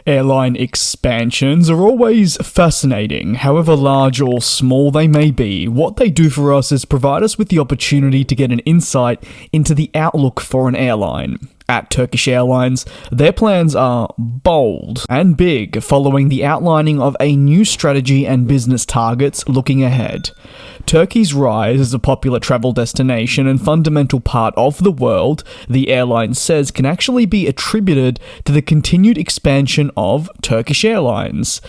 Airline expansions are always fascinating. However large or small they may be, what they do for us is provide us with the opportunity to get an insight into the outlook for an airline. At Turkish Airlines, their plans are bold and big, following the outlining of a new strategy and business targets looking ahead. Turkey's rise as a popular travel destination and fundamental part of the world, the airline says, can actually be attributed to the continued expansion of Turkish Airlines.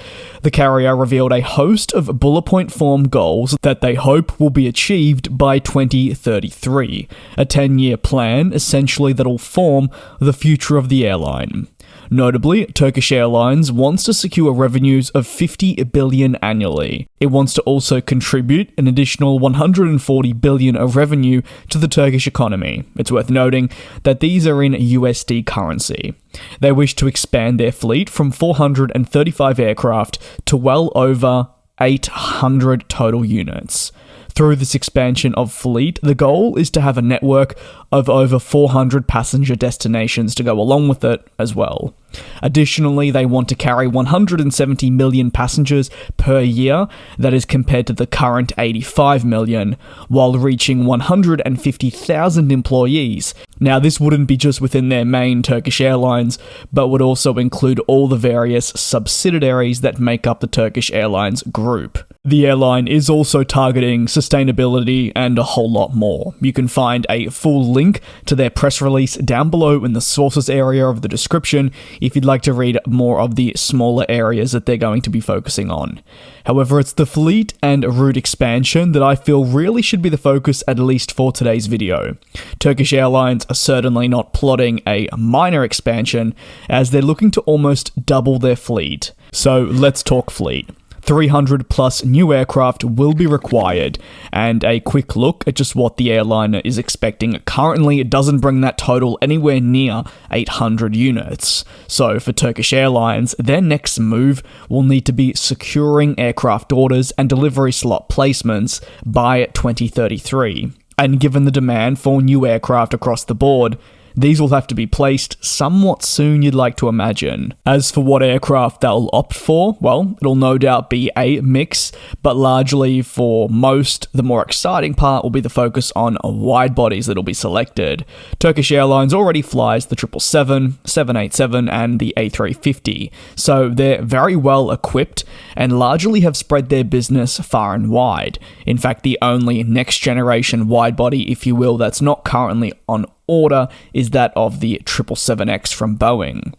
The carrier revealed a host of bullet point form goals that they hope will be achieved by 2033, a 10-year plan essentially that'll form the future of the airline. Notably, Turkish Airlines wants to secure revenues of 50 billion annually. It wants to also contribute an additional 140 billion of revenue to the Turkish economy. It's worth noting that these are in USD currency. They wish to expand their fleet from 435 aircraft to well over 800 total units. Through this expansion of fleet, the goal is to have a network of over 400 passenger destinations to go along with it as well. Additionally, they want to carry 170 million passengers per year, that is compared to the current 85 million, while reaching 150,000 employees. Now, this wouldn't be just within their main Turkish Airlines, but would also include all the various subsidiaries that make up the Turkish Airlines group. The airline is also targeting sustainability and a whole lot more. You can find a full link to their press release down below in the sources area of the description if you'd like to read more of the smaller areas that they're going to be focusing on. However, it's the fleet and route expansion that I feel really should be the focus, at least for today's video. Turkish Airlines are certainly not plotting a minor expansion, as they're looking to almost double their fleet. So let's talk fleet. 300 plus new aircraft will be required, and a quick look at just what the airline is expecting currently doesn't bring that total anywhere near 800 units. So for Turkish Airlines, their next move will need to be securing aircraft orders and delivery slot placements by 2033. And given the demand for new aircraft across the board, these will have to be placed somewhat soon, you'd like to imagine. As for what aircraft they'll opt for, well, it'll no doubt be a mix, but largely for most, the more exciting part will be the focus on wide bodies that'll be selected. Turkish Airlines already flies the 777, 787, and the A350, so they're very well equipped and largely have spread their business far and wide. In fact, the only next generation wide body, if you will, that's not currently on order is that of the 777X from Boeing.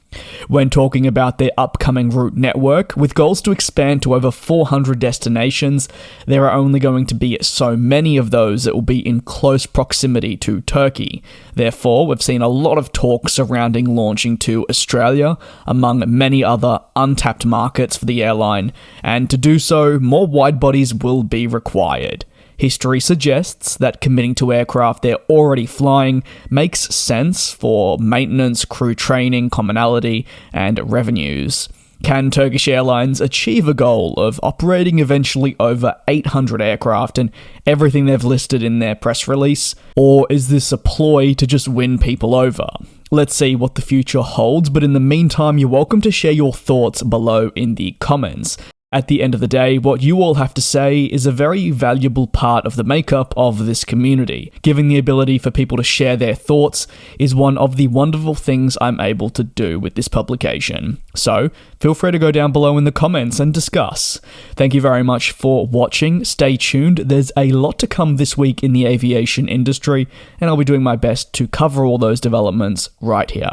When talking about their upcoming route network, with goals to expand to over 400 destinations, there are only going to be so many of those that will be in close proximity to Turkey. Therefore, we've seen a lot of talk surrounding launching to Australia, among many other untapped markets for the airline, and to do so, more wide bodies will be required. History suggests that committing to aircraft they're already flying makes sense for maintenance, crew training, commonality, and revenues. Can Turkish Airlines achieve a goal of operating eventually over 800 aircraft and everything they've listed in their press release? Or is this a ploy to just win people over? Let's see what the future holds, but in the meantime, you're welcome to share your thoughts below in the comments. At the end of the day, what you all have to say is a very valuable part of the makeup of this community. Giving the ability for people to share their thoughts is one of the wonderful things I'm able to do with this publication. So, feel free to go down below in the comments and discuss. Thank you very much for watching. Stay tuned. There's a lot to come this week in the aviation industry, and I'll be doing my best to cover all those developments right here.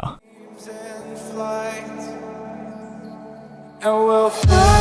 And we'll fly.